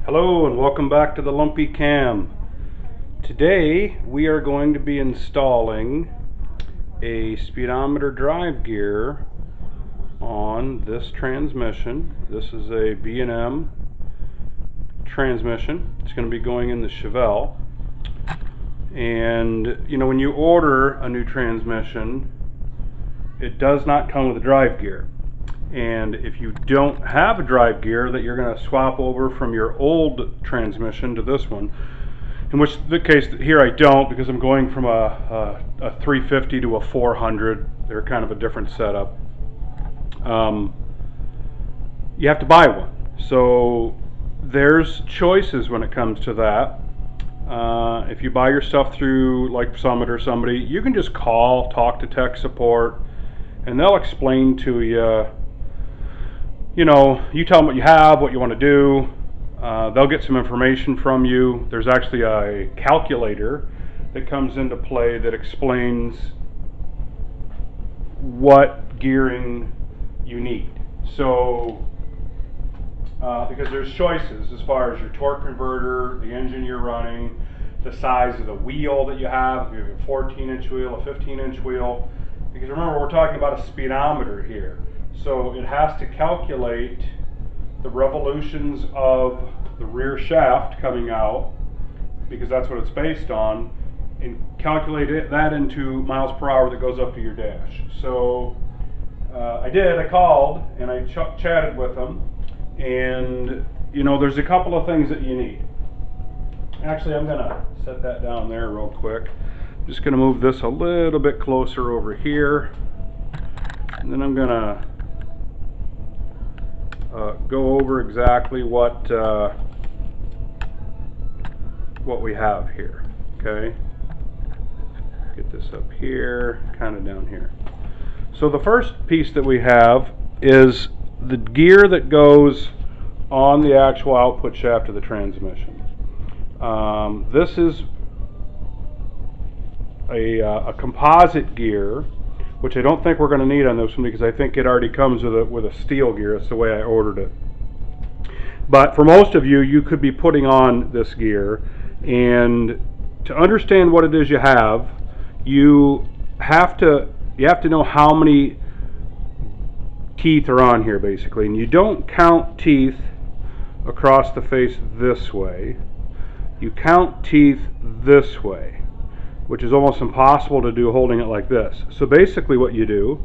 Hello and welcome back to the Lumpy Cam. Today we are going to be installing a speedometer drive gear on this transmission. This is a B&M transmission. It's going to be going in the Chevelle. And you know, when you order a new transmission, it does not come with a drive gear. And if you don't have a drive gear that you're going to swap over from your old transmission to this one, in which the case here I don't, because I'm going from a 350 to a 400. They're kind of a different setup. You have to buy one. So there's choices when it comes to that. If you buy your stuff through like Summit or somebody, you can just call, talk to tech support, and they'll explain to you. You know, you tell them what you have, what you want to do. They'll get some information from you. There's actually a calculator that comes into play that explains what gearing you need. So, because there's choices as far as your torque converter, the engine you're running, the size of the wheel that you have, if you have a 14-inch wheel, a 15-inch wheel. Because remember, we're talking about a speedometer here. So it has to calculate the revolutions of the rear shaft coming out, because that's what it's based on, and calculate that into miles per hour that goes up to your dash. So I called and I chatted with them, and you know, there's a couple of things that you need. Actually, I'm gonna set that down there real quick. I'm just gonna move this a little bit closer over here, and then I'm gonna go over exactly what we have here. Okay, get this up here, kind of down here. So the first piece that we have is the gear that goes on the actual output shaft of the transmission. This is a composite gear, which I don't think we're going to need on this one, because I think it already comes with a steel gear. That's the way I ordered it. But for most of you, you could be putting on this gear, and to understand what it is you have, you have to know how many teeth are on here, basically. And you don't count teeth across the face this way. You count teeth this way, which is almost impossible to do holding it like this. So basically what you do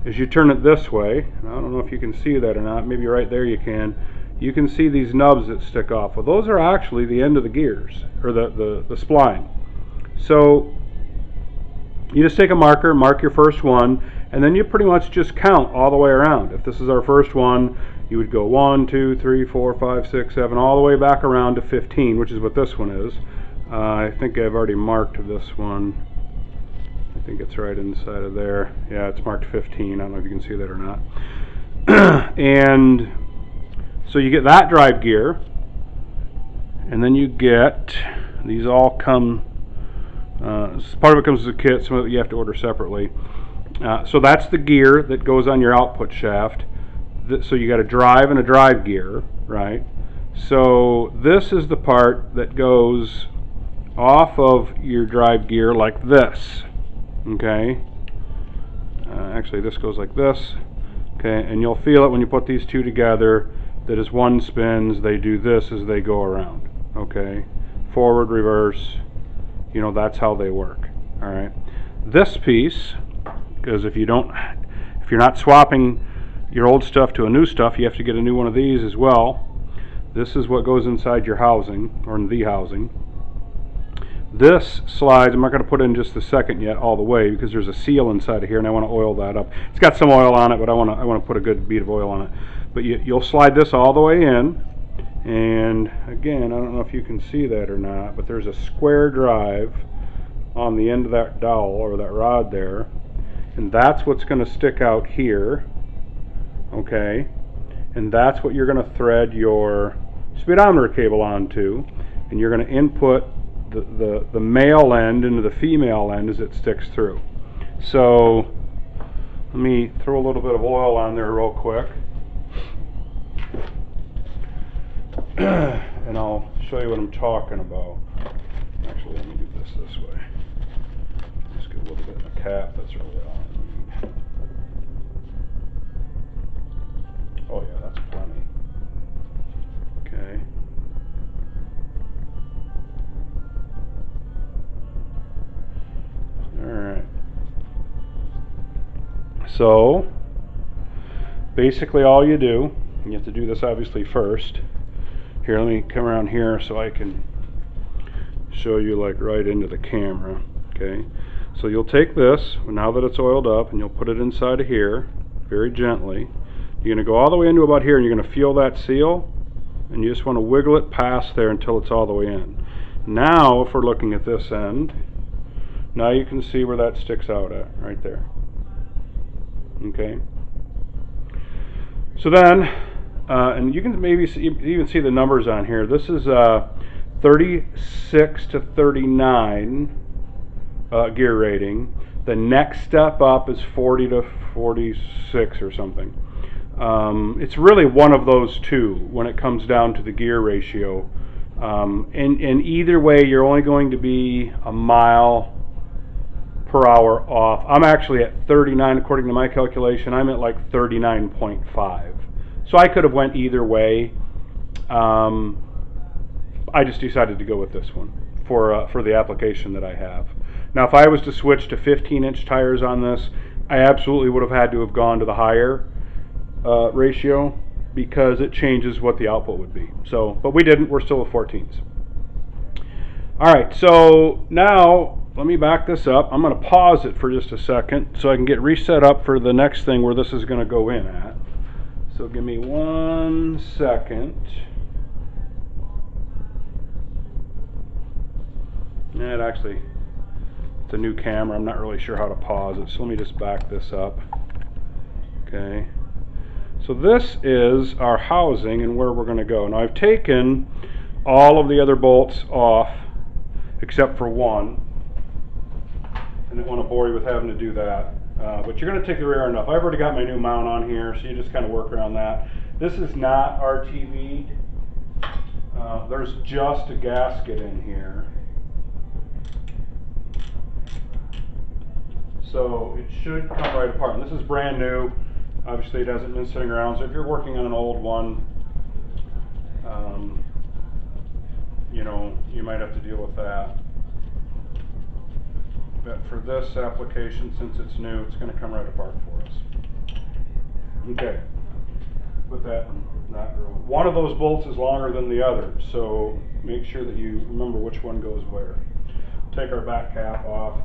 is you turn it this way. I don't know if you can see that or not. Maybe right there you can. You can see these nubs that stick off. Well, those are actually the end of the gears, or the spline. So you just take a marker, mark your first one, and then you pretty much just count all the way around. If this is our first one, you would go 1, 2, 3, 4, 5, 6, 7, all the way back around to 15, which is what this one is. I think I've already marked this one. I think it's right inside of there. Yeah, it's marked 15. I don't know if you can see that or not. And so you get that drive gear, and then you get, these all come, part of it comes as a kit, some of it you have to order separately. So that's the gear that goes on your output shaft. So you got a drive and a drive gear, right? So this is the part that goes off of your drive gear like this. Okay, actually this goes like this. Okay, and you'll feel it when you put these two together, that as one spins, they do this as they go around. Okay, forward, reverse, you know, that's how they work. All right, this piece, because if you're not swapping your old stuff to a new stuff, you have to get a new one of these as well. This is what goes inside your housing, or in the housing. This slides, I'm not going to put in just a second yet all the way, because there's a seal inside of here and I want to oil that up. It's got some oil on it, but I want to put a good bead of oil on it. But you'll slide this all the way in, and again, I don't know if you can see that or not, but there's a square drive on the end of that dowel, or that rod there, and that's what's going to stick out here. Okay, and that's what you're going to thread your speedometer cable onto, and you're going to input the male end into the female end as it sticks through. So let me throw a little bit of oil on there real quick. and I'll show you what I'm talking about. Actually, let me do this way. Just get a little bit in the cap, that's really all I need. Oh yeah, that's plenty. Okay. Alright. So, basically all you do, you have to do this obviously first. Here, let me come around here so I can show you like right into the camera. Okay. So you'll take this, now that it's oiled up, and you'll put it inside of here, very gently. You're going to go all the way into about here, and you're going to feel that seal, and you just want to wiggle it past there until it's all the way in. Now, if we're looking at this end, now you can see where that sticks out at, right there. Okay. So then, and you can maybe even see the numbers on here. This is 36 to 39 gear rating. The next step up is 40 to 46 or something. It's really one of those two when it comes down to the gear ratio. And either way, you're only going to be a mile per hour off. I'm actually at 39 according to my calculation. I'm at like 39.5. So I could have went either way. I just decided to go with this one for the application that I have. Now if I was to switch to 15-inch tires on this, I absolutely would have had to have gone to the higher ratio because it changes what the output would be. So, but we didn't, we're still at 14s. Alright, so now let me back this up. I'm going to pause it for just a second so I can get reset up for the next thing where this is going to go in at. So give me 1 second. And actually, it's a new camera. I'm not really sure how to pause it, so let me just back this up. Okay. So this is our housing and where we're going to go. Now I've taken all of the other bolts off except for one. I didn't want to bore you with having to do that. But you're going to take the rear end off. I've already got my new mount on here, so you just kind of work around that. This is not RTV'd. There's just a gasket in here. So it should come right apart. And this is brand new. Obviously it hasn't been sitting around, so if you're working on an old one, you know, you might have to deal with that. But for this application, since it's new, it's going to come right apart for us. Okay. Put that in that row. One of those bolts is longer than the other, so make sure that you remember which one goes where. Take our back cap off.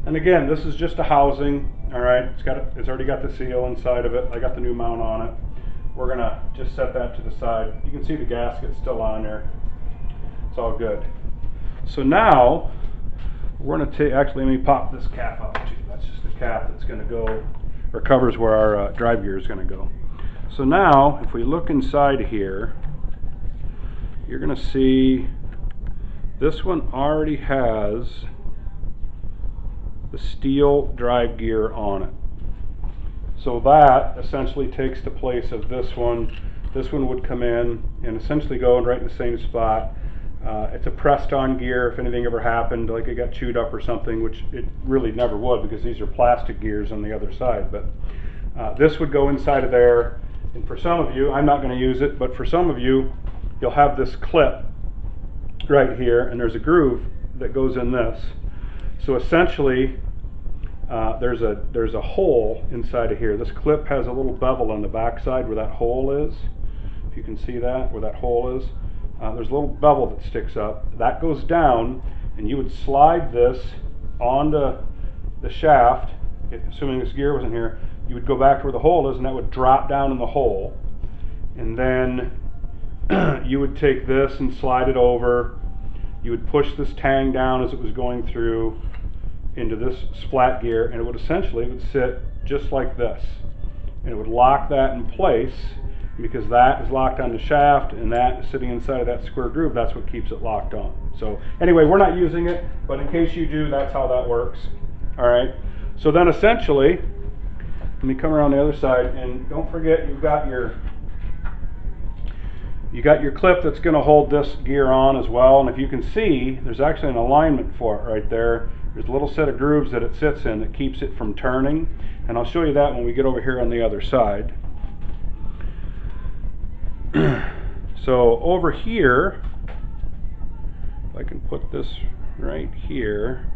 And again, this is just a housing, all right? It's already got the seal inside of it. I got the new mount on it. We're gonna just set that to the side. You can see the gasket still on there. It's all good. So now we're gonna take. Actually, let me pop this cap out too. That's just the cap that's gonna go, or covers where our drive gear is gonna go. So now, if we look inside here, you're gonna see this one already has the steel drive gear on it. So that essentially takes the place of this one. This one would come in and essentially go right in the same spot. It's a pressed on gear if anything ever happened, like it got chewed up or something, which it really never would because these are plastic gears on the other side. But this would go inside of there, and for some of you, I'm not going to use it, but for some of you, you'll have this clip right here, and there's a groove that goes in this. So essentially, there's a hole inside of here. This clip has a little bevel on the back side where that hole is. If you can see that, where that hole is. There's a little bevel that sticks up. That goes down, and you would slide this onto the shaft, assuming this gear wasn't here. You would go back to where the hole is, and that would drop down in the hole. And then you would take this and slide it over. You would push this tang down as it was going through into this flat gear, and it would sit just like this, and it would lock that in place because that is locked on the shaft, and that is sitting inside of that square groove. That's what keeps it locked on. So anyway, we're not using it, but in case you do, that's how that works. All right. So then essentially, let me come around the other side, and don't forget you've got your You got your clip that's going to hold this gear on as well, and if you can see, there's actually an alignment for it right there. There's a little set of grooves that it sits in that keeps it from turning, and I'll show you that when we get over here on the other side. So over here, if I can put this right here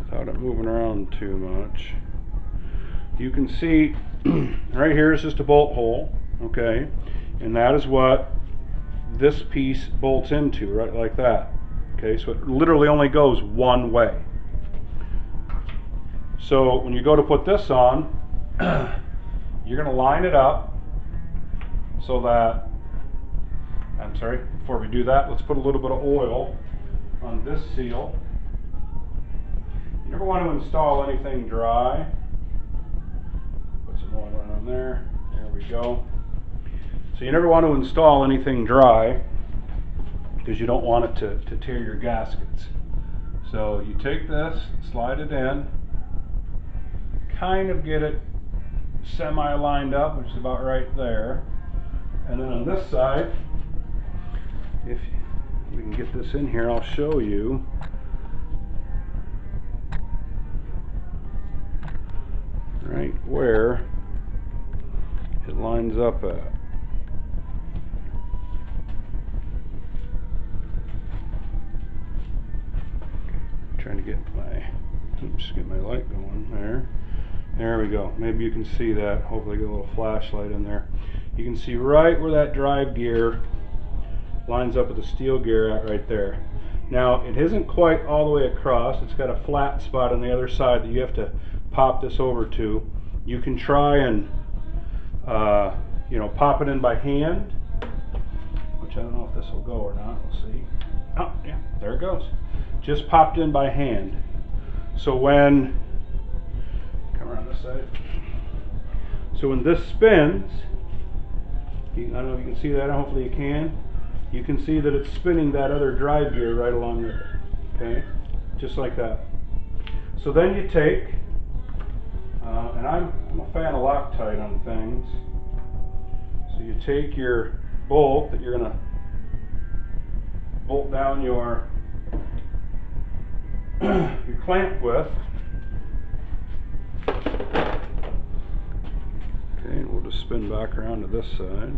without it moving around too much, you can see right here is just a bolt hole, okay, and that is what this piece bolts into, right like that. Okay, so it literally only goes one way. So when you go to put this on, you're going to line it up so that, before we do that, let's put a little bit of oil on this seal. You never want to install anything dry. Put some oil on there. There we go. So you never want to install anything dry because you don't want it to tear your gaskets. So you take this, slide it in, kind of get it semi-lined up, which is about right there. And then on this side, if we can get this in here, I'll show you. Right where it lines up at. Trying to get my light going there. There we go. Maybe you can see that. Hopefully get a little flashlight in there. You can see right where that drive gear lines up with the steel gear at right there. Now it isn't quite all the way across. It's got a flat spot on the other side that you have to pop this over to. You can try and pop it in by hand, which I don't know if this will go or not. We'll see. Oh yeah, there it goes. Just popped in by hand. So when, come around this side. So when this spins, I don't know if you can see that, hopefully you can. You can see that it's spinning that other drive gear right along there. Okay, just like that. So then you take, and I'm a fan of Loctite on things. So you take your bolt that you're going to bolt down your clamp with. Okay, and we'll just spin back around to this side.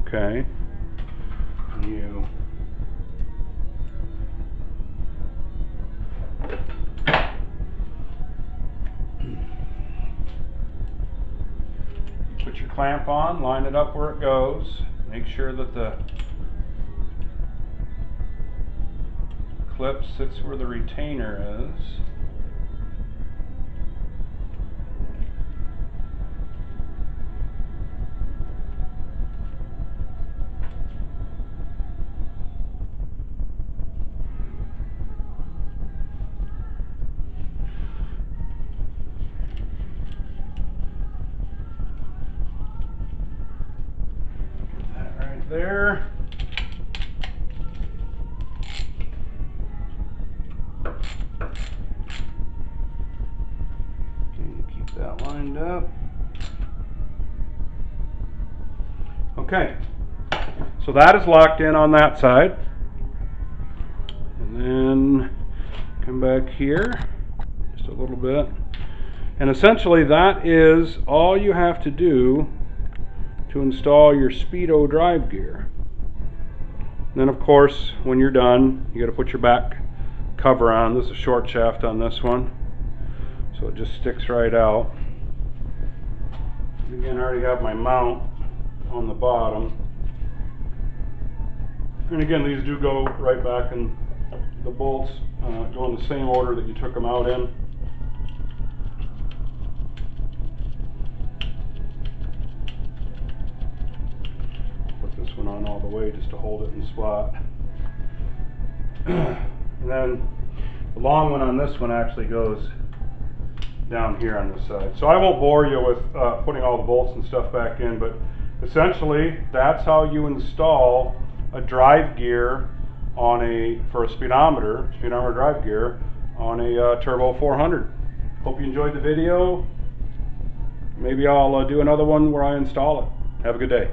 Okay, and you put your clamp on, line it up where it goes, make sure that the clip sits where the retainer is. Get that right there. That lined up. Okay, so that is locked in on that side, and then come back here just a little bit, and essentially that is all you have to do to install your Speedo drive gear. And then of course when you're done, you got to put your back cover on. This is a short shaft on this one, so it just sticks right out. And again, I already have my mount on the bottom. And again, these do go right back in the bolts, go in the same order that you took them out in. Put this one on all the way just to hold it in spot. And then the long one on this one actually goes down here on this side. So I won't bore you with putting all the bolts and stuff back in, but essentially that's how you install a drive gear on for a speedometer drive gear on a Turbo 400. Hope you enjoyed the video. maybe I'll do another one where I install it. Have a good day.